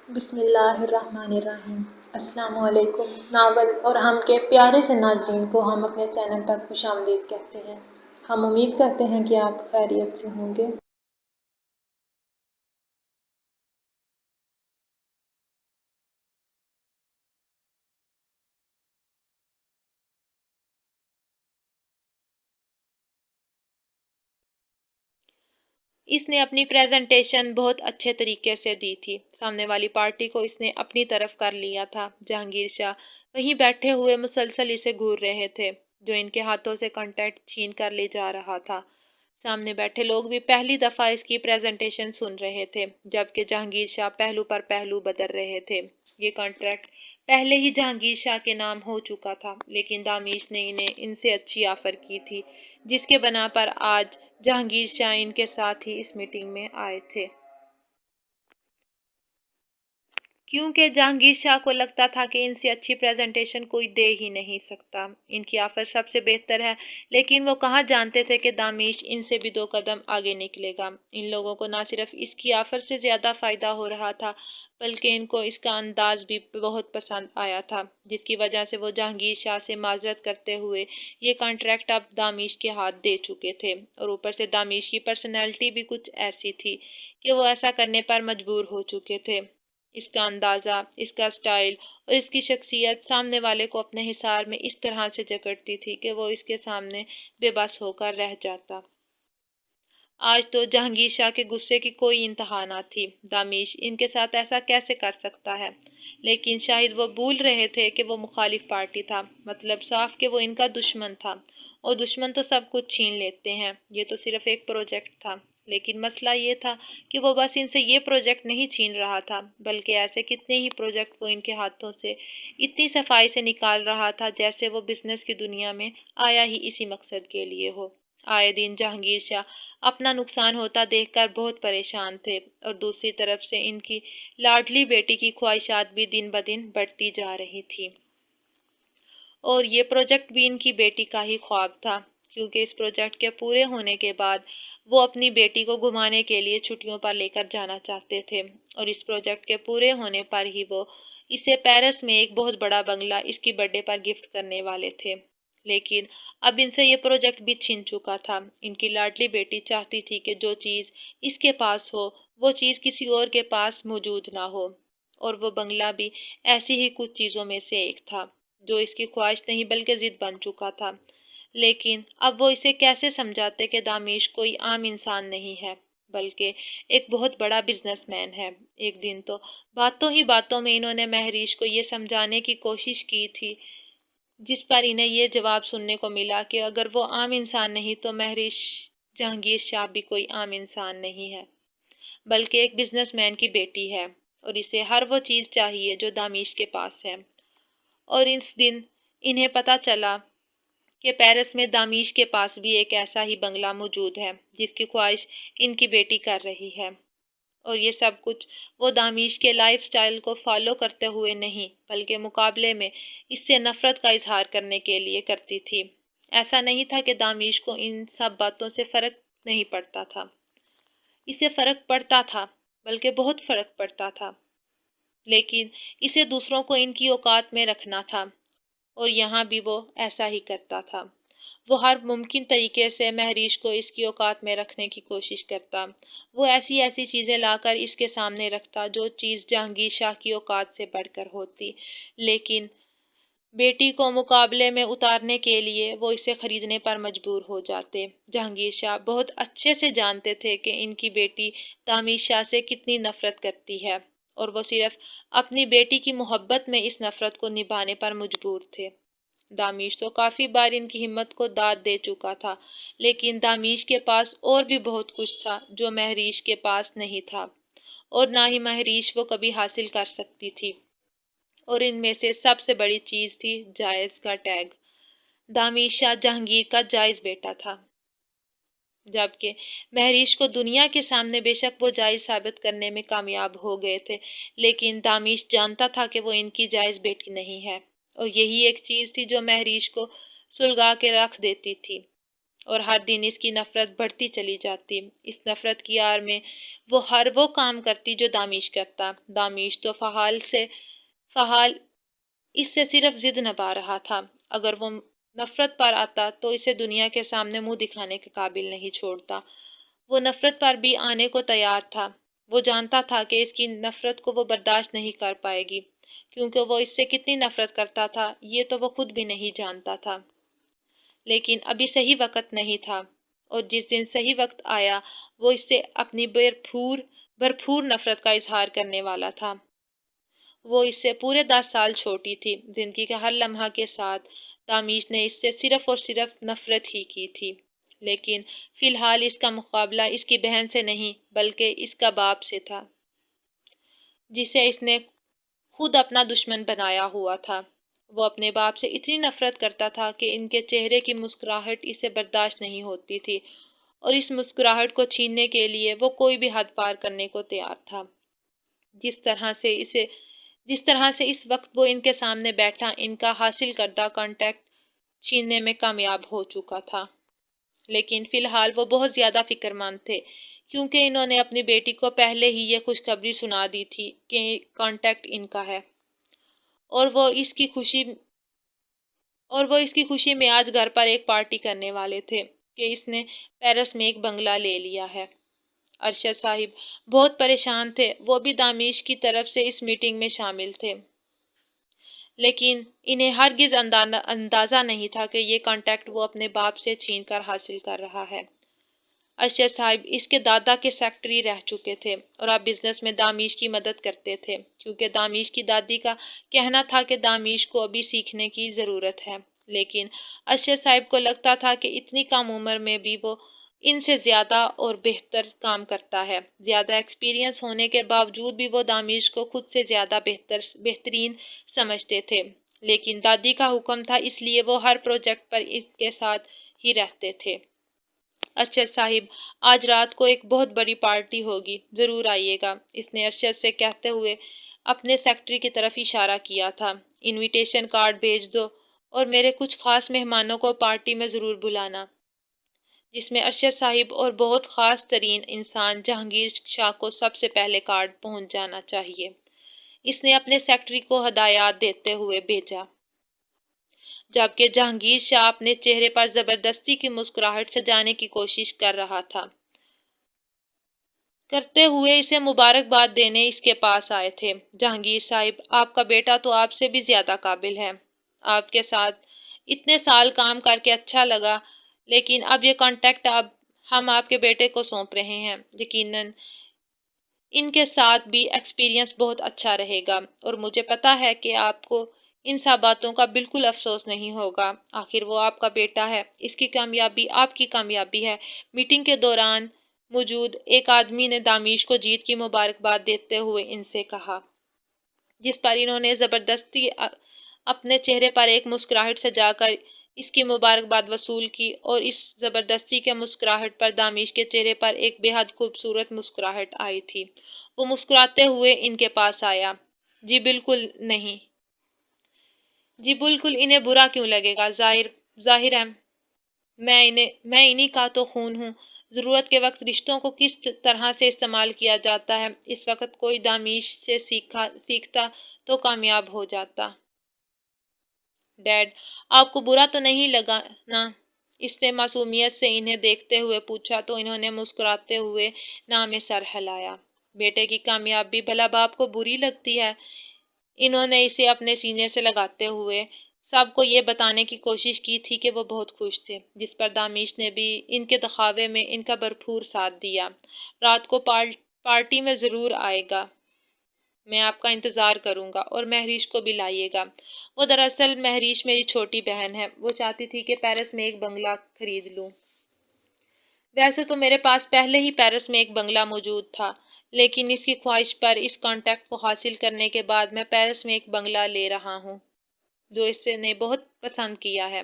بسم اللہ الرحمن الرحیم۔ السلام علیکم۔ ناول اور ہم کے پیارے سے ناظرین کو ہم اپنے چینل پر خوش آمدید کہتے ہیں۔ ہم امید کرتے ہیں کہ آپ خیریت سے ہوں گے۔ اس نے اپنی پریزنٹیشن بہت اچھے طریقے سے دی تھی۔ سامنے والی پارٹی کو اس نے اپنی طرف کر لیا تھا۔ جہانگیر شاہ وہیں بیٹھے ہوئے مسلسل اسے گھور رہے تھے، جو ان کے ہاتھوں سے کنٹینٹ چھین کر لے جا رہا تھا۔ سامنے بیٹھے لوگ بھی پہلی دفعہ اس کی پریزنٹیشن سن رہے تھے، جبکہ جہانگیر شاہ پہلو پر پہلو بدل رہے تھے۔ یہ کنٹریکٹ پہلے ہی جہانگیر شاہ کے نام ہو چکا تھا، لیکن دامیش نے انہیں ان سے اچھی آفر کی تھی، جس کے بنا پر آج جہانگیر شاہ ان کے ساتھ ہی اس میٹنگ میں آئے تھے۔ کیونکہ جہانگیر شاہ کو لگتا تھا کہ ان سے اچھی پریزنٹیشن کوئی دے ہی نہیں سکتا، ان کی آفر سب سے بہتر ہے، لیکن وہ کہاں جانتے تھے کہ دامیش ان سے بھی 2 قدم آگے نکلے گا۔ ان لوگوں کو نہ صرف اس کی آفر سے زیادہ فائدہ ہو رہا تھا، بلکہ ان کو اس کا انداز بھی بہت پسند آیا تھا، جس کی وجہ سے وہ جہانگیر شاہ سے معذرت کرتے ہوئے یہ کانٹریکٹ اب دامیش کے ہاتھ دے چکے تھے، اور اوپر سے دامیش کی پرسنالٹی بھی کچھ ایسی تھی کہ وہ ایسا کرنے پر مجبور ہو چکے تھے۔ اس کا اندازہ، اس کا سٹائل اور اس کی شخصیت سامنے والے کو اپنے حصار میں اس طرح سے جکڑتی تھی کہ وہ اس کے سامنے بے بس ہو کر رہ جاتا۔ آج تو جہانگیر شاہ کے غصے کی کوئی انتہا نہ تھی۔ دامیش ان کے ساتھ ایسا کیسے کر سکتا ہے؟ لیکن شاید وہ بھول رہے تھے کہ وہ مخالف پارٹی تھا، مطلب صاف کہ وہ ان کا دشمن تھا، اور دشمن تو سب کچھ چھین لیتے ہیں۔ یہ تو صرف ایک پروجیکٹ تھا، لیکن مسئلہ یہ تھا کہ وہ بس ان سے یہ پروجیکٹ نہیں چھین رہا تھا، بلکہ ایسے کتنے ہی پروجیکٹ وہ ان کے ہاتھوں سے اتنی صفائی سے نکال رہا تھا جیسے وہ بزنس کی دنیا میں آیا ہی اسی مقصد کے لیے ہو۔ آئے دن جہانگیر شاہ اپنا نقصان ہوتا دیکھ کر بہت پریشان تھے، اور دوسری طرف سے ان کی لاڈلی بیٹی کی خواہشات بھی دن بدن بڑھتی جا رہی تھی، اور یہ پروجیکٹ بھی ان کی بیٹی کا ہی خواب تھا، کیونکہ اس پروجیکٹ کے پورے ہونے کے بعد وہ اپنی بیٹی کو گھمانے کے لیے چھٹیوں پر لے کر جانا چاہتے تھے، اور اس پروجیکٹ کے پورے ہونے پر ہی وہ اسے پیرس میں ایک بہت بڑا بنگلہ اس کی برتھ ڈے پر گفٹ کرنے والے تھے۔ لیکن اب ان سے یہ پروجیکٹ بھی چھن چکا تھا۔ ان کی لاڈلی بیٹی چاہتی تھی کہ جو چیز اس کے پاس ہو، وہ چیز کسی اور کے پاس موجود نہ ہو، اور وہ بنگلہ بھی ایسی ہی کچھ چیزوں میں سے ایک تھا، جو اس کی خواہش نہیں بلکہ ضد بن چکا تھا۔ لیکن اب وہ اسے کیسے سمجھاتے کہ دامیش کوئی عام انسان نہیں ہے، بلکہ ایک بہت بڑا بزنس مین ہے۔ ایک دن تو باتوں ہی باتوں میں انہوں نے مہریش کو یہ سمجھانے کی کوشش کی تھی، جس پر انہیں یہ جواب سننے کو ملا کہ اگر وہ عام انسان نہیں تو مہریش جہانگیر شاہ بھی کوئی عام انسان نہیں ہے، بلکہ ایک بزنس مین کی بیٹی ہے، اور اسے ہر وہ چیز چاہیے جو دامیش کے پاس ہے۔ اور اس دن انہیں پتہ چلا کہ پیرس میں دامیش کے پاس بھی ایک ایسا ہی بنگلہ موجود ہے جس کی خواہش ان کی بیٹی کر رہی ہے، اور یہ سب کچھ وہ دامیش کے لائف سٹائل کو فالو کرتے ہوئے نہیں، بلکہ مقابلے میں اس سے نفرت کا اظہار کرنے کے لیے کرتی تھی۔ ایسا نہیں تھا کہ دامیش کو ان سب باتوں سے فرق نہیں پڑتا تھا، اسے فرق پڑتا تھا، بلکہ بہت فرق پڑتا تھا، لیکن اسے دوسروں کو ان کی اوقات میں رکھنا تھا، اور یہاں بھی وہ ایسا ہی کرتا تھا۔ وہ ہر ممکن طریقے سے مہریش کو اس کی اوقات میں رکھنے کی کوشش کرتا۔ وہ ایسی ایسی چیزیں لا کر اس کے سامنے رکھتا جو چیز جہانگیر شاہ کی اوقات سے بڑھ کر ہوتی، لیکن بیٹی کو مقابلے میں اتارنے کے لیے وہ اسے خریدنے پر مجبور ہو جاتے۔ جہانگیر شاہ بہت اچھے سے جانتے تھے کہ ان کی بیٹی دامیش شاہ سے کتنی نفرت کرتی ہے، اور وہ صرف اپنی بیٹی کی محبت میں اس نفرت کو نبھانے پر مجبور تھے۔ دامیش تو کافی بار ان کی ہمت کو داد دے چکا تھا، لیکن دامیش کے پاس اور بھی بہت کچھ تھا جو مہریش کے پاس نہیں تھا، اور نہ ہی مہریش وہ کبھی حاصل کر سکتی تھی، اور ان میں سے سب سے بڑی چیز تھی جائز کا ٹیگ۔ دامیش شاہ جہانگیر کا جائز بیٹا تھا، جبکہ مہریش کو دنیا کے سامنے بے شک وہ جائز ثابت کرنے میں کامیاب ہو گئے تھے، لیکن دامیش جانتا تھا کہ وہ ان کی جائز بیٹی نہیں ہے، اور یہی ایک چیز تھی جو مہریش کو سلگا کے رکھ دیتی تھی، اور ہر دن اس کی نفرت بڑھتی چلی جاتی۔ اس نفرت کی آڑ میں وہ ہر وہ کام کرتی جو دامیش کرتا۔ دامیش تو فعال اس سے صرف ضد نبھا رہا تھا۔ اگر وہ نفرت پر آتا تو اسے دنیا کے سامنے منہ دکھانے کے قابل نہیں چھوڑتا۔ وہ نفرت پر بھی آنے کو تیار تھا۔ وہ جانتا تھا کہ اس کی نفرت کو وہ برداشت نہیں کر پائے گی، کیونکہ وہ اس سے کتنی نفرت کرتا تھا یہ تو وہ خود بھی نہیں جانتا تھا۔ لیکن ابھی صحیح وقت نہیں تھا، اور جس دن صحیح وقت آیا وہ اس سے اپنی بھرپور نفرت کا اظہار کرنے والا تھا۔ وہ اس سے پورے 10 سال چھوٹی تھی۔ زندگی کے ہر لمحہ کے ساتھ دامیش نے اس سے صرف اور صرف نفرت ہی کی تھی، لیکن فی الحال اس کا مقابلہ اس کی بہن سے نہیں بلکہ اس کا باپ سے تھا، جسے اس نے خود اپنا دشمن بنایا ہوا تھا۔ وہ اپنے باپ سے اتنی نفرت کرتا تھا کہ ان کے چہرے کی مسکراہٹ اسے برداشت نہیں ہوتی تھی، اور اس مسکراہٹ کو چھیننے کے لیے وہ کوئی بھی حد پار کرنے کو تیار تھا۔ جس طرح سے اس وقت وہ ان کے سامنے بیٹھا ان کا حاصل کردہ کانٹیکٹ چھیننے میں کامیاب ہو چکا تھا۔ لیکن فی الحال وہ بہت زیادہ فکر مند تھے، کیونکہ انہوں نے اپنی بیٹی کو پہلے ہی یہ خوشخبری سنا دی تھی کہ کانٹیکٹ ان کا ہے، اور وہ اس کی خوشی میں آج گھر پر ایک پارٹی کرنے والے تھے کہ اس نے پیرس میں ایک بنگلہ لے لیا ہے۔ ارشد صاحب بہت پریشان تھے، وہ بھی دامیش کی طرف سے اس میٹنگ میں شامل تھے، لیکن انہیں ہرگز اندازہ نہیں تھا کہ یہ کانٹیکٹ وہ اپنے باپ سے چھین کر حاصل کر رہا ہے۔ ارشد صاحب اس کے دادا کے سیکرٹری رہ چکے تھے اور اب بزنس میں دامیش کی مدد کرتے تھے، کیونکہ دامیش کی دادی کا کہنا تھا کہ دامیش کو ابھی سیکھنے کی ضرورت ہے، لیکن ارشد صاحب کو لگتا تھا کہ اتنی کم عمر میں بھی وہ ان سے زیادہ اور بہتر کام کرتا ہے۔ زیادہ ایکسپیرینس ہونے کے باوجود بھی وہ دامیش کو خود سے زیادہ بہترین سمجھتے تھے، لیکن دادی کا حکم تھا اس لیے وہ ہر پروجیکٹ پر اس کے ساتھ ہی رہتے تھے۔ ارشد صاحب آج رات کو ایک بہت بڑی پارٹی ہوگی، ضرور آئیے گا، اس نے ارشد سے کہتے ہوئے اپنے سیکرٹری کی طرف اشارہ کیا تھا۔ انویٹیشن کارڈ بھیج دو اور میرے کچھ خاص مہمانوں کو پارٹی میں ضرور بلانا، جس میں ارشد صاحب اور بہت خاص ترین انسان جہانگیر شاہ کو سب سے پہلے کارڈ پہنچ جانا چاہیے، اس نے اپنے سیکرٹری کو ہدایات دیتے ہوئے بھیجا، جبکہ جہانگیر شاہ اپنے چہرے پر زبردستی کی مسکراہٹ سجانے کی کوشش کر رہا تھا، کرتے ہوئے اسے مبارکباد دینے اس کے پاس آئے تھے۔ جہانگیر صاحب آپ کا بیٹا تو آپ سے بھی زیادہ قابل ہے، آپ کے ساتھ اتنے سال کام کر کے اچھا لگا، لیکن اب یہ کانٹیکٹ ہم آپ کے بیٹے کو سونپ رہے ہیں، یقیناً ان کے ساتھ بھی ایکسپیرینس بہت اچھا رہے گا، اور مجھے پتا ہے کہ آپ کو ان سب باتوں کا بالکل افسوس نہیں ہوگا، آخر وہ آپ کا بیٹا ہے، اس کی کامیابی آپ کی کامیابی ہے۔ میٹنگ کے دوران موجود ایک آدمی نے دامیش کو جیت کی مبارکباد دیتے ہوئے ان سے کہا، جس پر انہوں نے زبردستی اپنے چہرے پر ایک مسکراہٹ سجا کر اس کی مبارکباد وصول کی، اور اس زبردستی کے مسکراہٹ پر دامیش کے چہرے پر ایک بے حد خوبصورت مسکراہٹ آئی تھی۔ وہ مسکراتے ہوئے ان کے پاس آیا۔ جی بالکل نہیں، جی بالکل، انہیں برا کیوں لگے گا؟ ظاہر ہے میں انہی کا تو خون ہوں۔ ضرورت کے وقت رشتوں کو کس طرح سے استعمال کیا جاتا ہے، اس وقت کوئی دامیش سے سیکھتا تو کامیاب ہو جاتا۔ ڈیڈ آپ کو برا تو نہیں لگا نا؟ اس نے معصومیت سے انہیں دیکھتے ہوئے پوچھا تو انہوں نے مسکراتے ہوئے نام میں سر ہلایا۔ بیٹے کی کامیابی بھلا باپ کو بری لگتی ہے؟ انہوں نے اسے اپنے سینے سے لگاتے ہوئے سب کو یہ بتانے کی کوشش کی تھی کہ وہ بہت خوش تھے، جس پر دامیش نے بھی ان کے دکھاوے میں ان کا بھرپور ساتھ دیا۔ رات کو پارٹی میں ضرور آئے گا، میں آپ کا انتظار کروں گا، اور مہریش کو بھی لائیے گا۔ وہ دراصل مہریش میری چھوٹی بہن ہے، وہ چاہتی تھی کہ پیرس میں ایک بنگلہ خرید لوں۔ ویسے تو میرے پاس پہلے ہی پیرس میں ایک بنگلہ موجود تھا، لیکن اس کی خواہش پر اس کانٹیکٹ کو حاصل کرنے کے بعد میں پیرس میں ایک بنگلہ لے رہا ہوں، جو اس نے بہت پسند کیا ہے،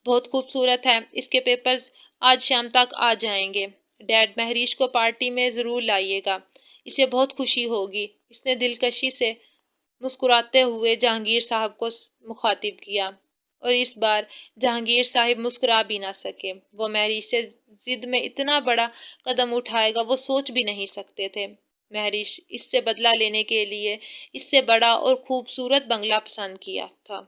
بہت خوبصورت ہے۔ اس کے پیپرز آج شام تک آ جائیں گے۔ ڈیڈ مہریش کو پارٹی میں ضرور لائیے گا، اسے بہت خوشی ہوگی، اس نے دلکشی سے مسکراتے ہوئے جہانگیر صاحب کو مخاطب کیا، اور اس بار جہانگیر صاحب مسکرا بھی نہ سکے۔ وہ مہریش سے ضد میں اتنا بڑا قدم اٹھائے گا وہ سوچ بھی نہیں سکتے تھے۔ مہریش اس سے بدلہ لینے کے لیے اس سے بڑا اور خوبصورت بنگلہ پسند کیا تھا،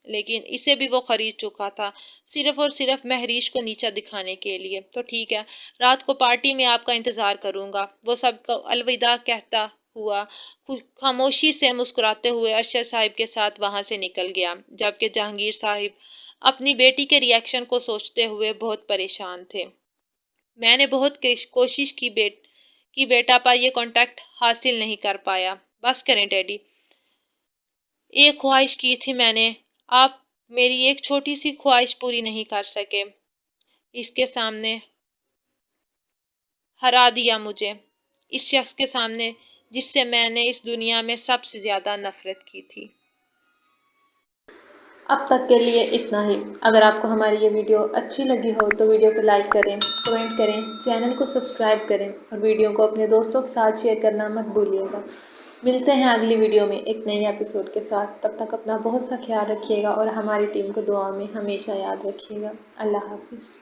لیکن اسے بھی وہ خرید چکا تھا، صرف اور صرف مہریش کو نیچا دکھانے کے لیے۔ تو ٹھیک ہے، رات کو پارٹی میں آپ کا انتظار کروں گا۔ وہ سب کو الوداع کہتا ہوا خاموشی سے مسکراتے ہوئے ارشد صاحب کے ساتھ وہاں سے نکل گیا، جبکہ جہانگیر صاحب اپنی بیٹی کے ری ایکشن کو سوچتے ہوئے بہت پریشان تھے۔ میں نے بہت کوشش کی بیٹا پر یہ کانٹیکٹ حاصل نہیں کر پایا۔ بس کریں ڈیڈی، ایک خواہش کی تھی میں نے، آپ میری ایک چھوٹی سی خواہش پوری نہیں کر سکے۔ اس کے سامنے ہرا دیا مجھے، اس شخص کے سامنے جس سے میں نے اس دنیا میں سب سے زیادہ نفرت کی تھی۔ اب تک کے لیے اتنا ہی۔ اگر آپ کو ہماری یہ ویڈیو اچھی لگی ہو تو ویڈیو کو لائک کریں، کمنٹ کریں، چینل کو سبسکرائب کریں اور ویڈیو کو اپنے دوستوں کے ساتھ شیئر کرنا مت بھولیے گا۔ ملتے ہیں اگلی ویڈیو میں ایک نئی ایپیسوڈ کے ساتھ۔ تب تک اپنا بہت سا خیال رکھیے گا اور ہماری ٹیم کو دعا میں ہمیشہ یاد رکھیے گا۔ اللہ حافظ۔